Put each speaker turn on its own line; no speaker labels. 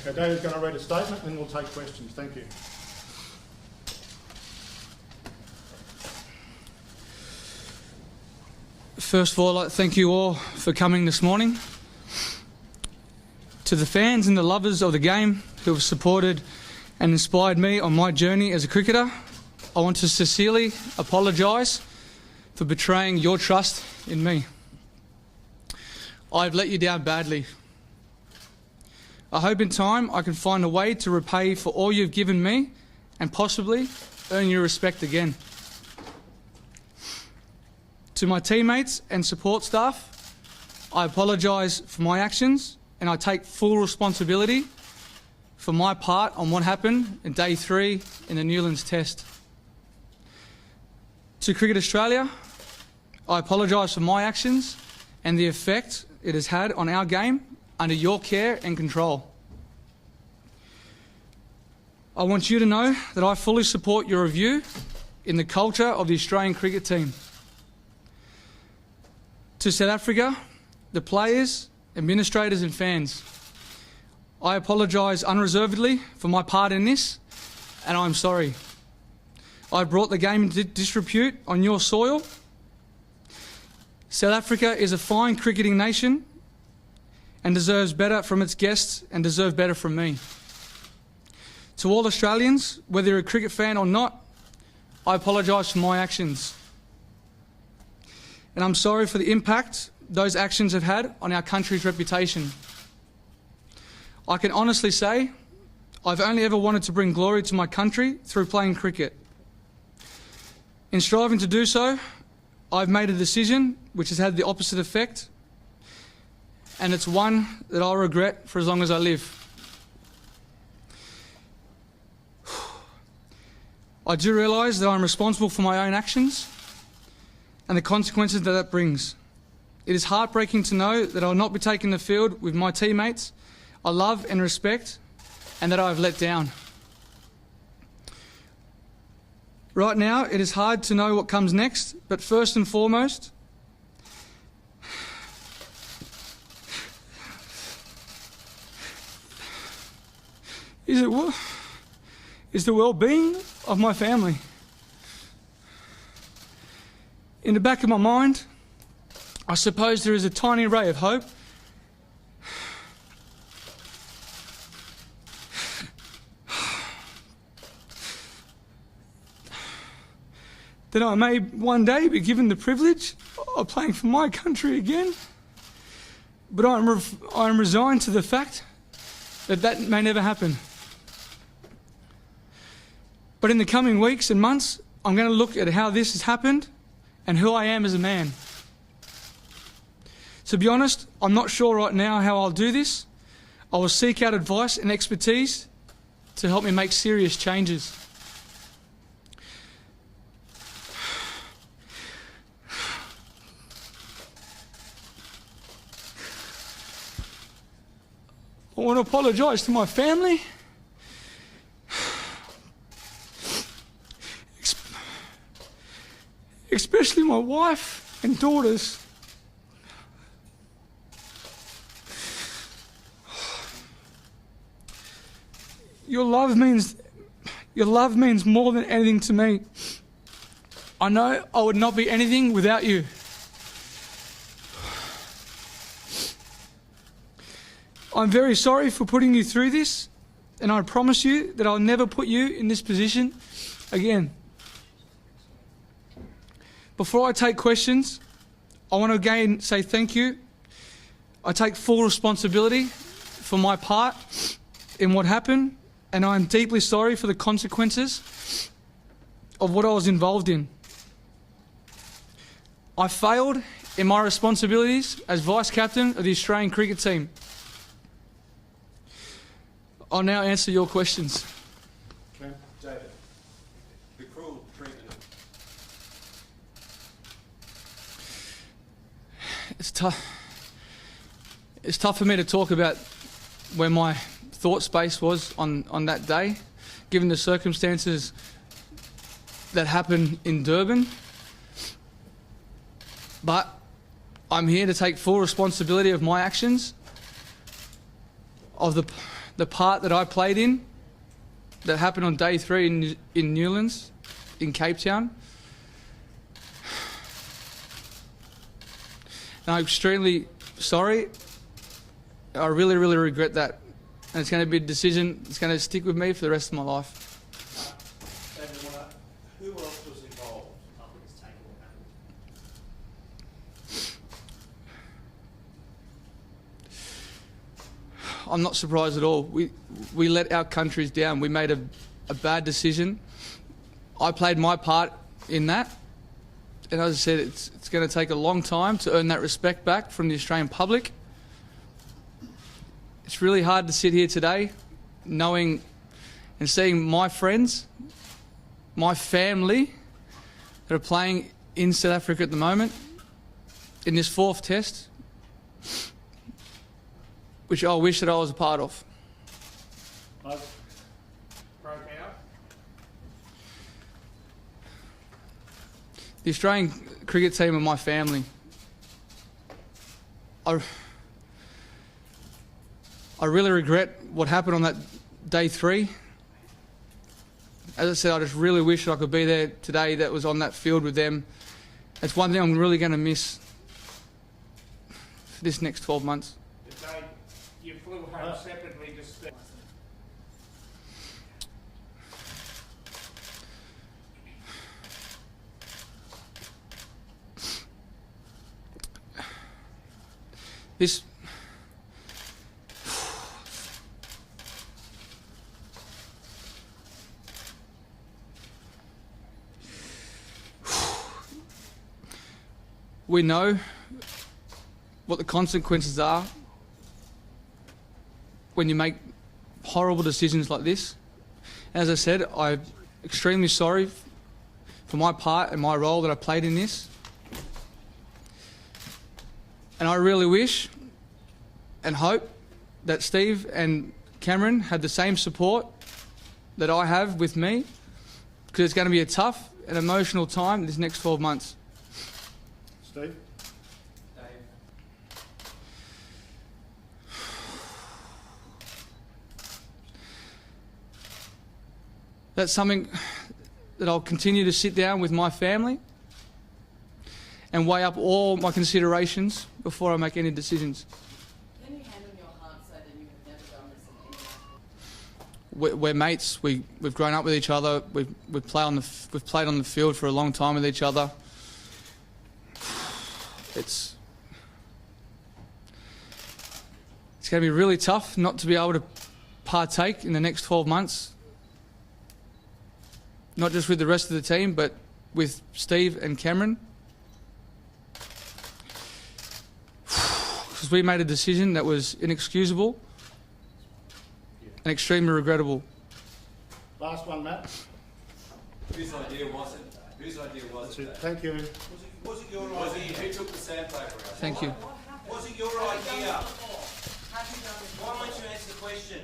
Okay, David's going to read a statement and then we'll take questions. Thank you.
First of all, I'd like to thank you all for coming this morning. To the fans and the lovers of the game who have supported and inspired me on my journey as a cricketer, I want to sincerely apologise for betraying your trust in me. I've let you down badly. I hope in time I can find a way to repay for all you've given me and possibly earn your respect again. To my teammates and support staff, I apologise for my actions and I take full responsibility for my part on what happened in Day 3 in the Newlands Test. To Cricket Australia, I apologise for my actions and the effect it has had on our game under your care and control. I want you to know that I fully support your review in the culture of the Australian cricket team. To South Africa, the players, administrators and fans, I apologise unreservedly for my part in this, and I'm sorry. I brought the game into disrepute on your soil. South Africa is a fine cricketing nation and deserves better from its guests and deserve better from me. To all Australians, whether you're a cricket fan or not, I apologise for my actions. And I'm sorry for the impact those actions have had on our country's reputation. I can honestly say I've only ever wanted to bring glory to my country through playing cricket. In striving to do so, I've made a decision which has had the opposite effect, and it's one that I'll regret for as long as I live. I do realise that I'm responsible for my own actions and the consequences that brings. It is heartbreaking to know that I will not be taking the field with my teammates I love and respect, and that I have let down. Right now, it is hard to know what comes next, but first and foremost, is the well-being of my family. In the back of my mind, I suppose there is a tiny ray of hope that I may one day be given the privilege of playing for my country again. But I'm resigned to the fact that that may never happen. But in the coming weeks and months, I'm going to look at how this has happened and who I am as a man. To be honest, I'm not sure right now how I'll do this. I will seek out advice and expertise to help me make serious changes. I want to apologise to my family, especially my wife and daughters. Your love means more than anything to me. I know I would not be anything without you. I'm very sorry for putting you through this, and I promise you that I'll never put you in this position again. Before I take questions, I want to again say thank you. I take full responsibility for my part in what happened, and I am deeply sorry for the consequences of what I was involved in. I failed in my responsibilities as vice-captain of the Australian cricket team. I'll now answer your questions.
Okay. David, the cruel treatment.
It's tough for me to talk about where my thought space was on that day, given the circumstances that happened in Durban. But I'm here to take full responsibility of my actions, of the part that I played in, that happened on day 3 in Newlands, in Cape Town. And I'm extremely sorry. I really, really regret that. And it's going to be a decision that's going to stick with me for the rest of my life.
Who else was involved?
I'm not surprised at all. We let our countries down. We made a bad decision. I played my part in that. And as I said, it's going to take a long time to earn that respect back from the Australian public. It's really hard to sit here today knowing and seeing my friends, my family that are playing in South Africa at the moment in this 4th test, which I wish that I was a part of.
Broke out.
The Australian cricket team are my family. I really regret what happened on that day 3. As I said, I just really wish that I could be there today that was on that field with them. It's one thing I'm really going to miss for this next 12 months.
The day you flew home separately to stay.
This... We know what the consequences are when you make horrible decisions like this. As I said, I'm extremely sorry for my part and my role that I played in this. And I really wish and hope that Steve and Cameron had the same support that I have with me, because it's going to be a tough and emotional time this next 12 months.
Steve?
That's something that I'll continue to sit down with my family and weigh up all my considerations before I make any decisions.
Can you hand on your heart say that you have never done this in any way?
We're mates. We've grown up with each other. We've played on the field for a long time with each other. It's going to be really tough not to be able to partake in the next 12 months. Not just with the rest of the team, but with Steve and Cameron. Because we made a decision that was inexcusable and extremely regrettable.
Last one, Matt.
Whose idea was it? Whose idea was
That's
it?
it. Thank you.
Was it your idea? Who took the sandpaper out?
Thank you.
Was it your idea?
Have you done this?
Why won't you answer the question?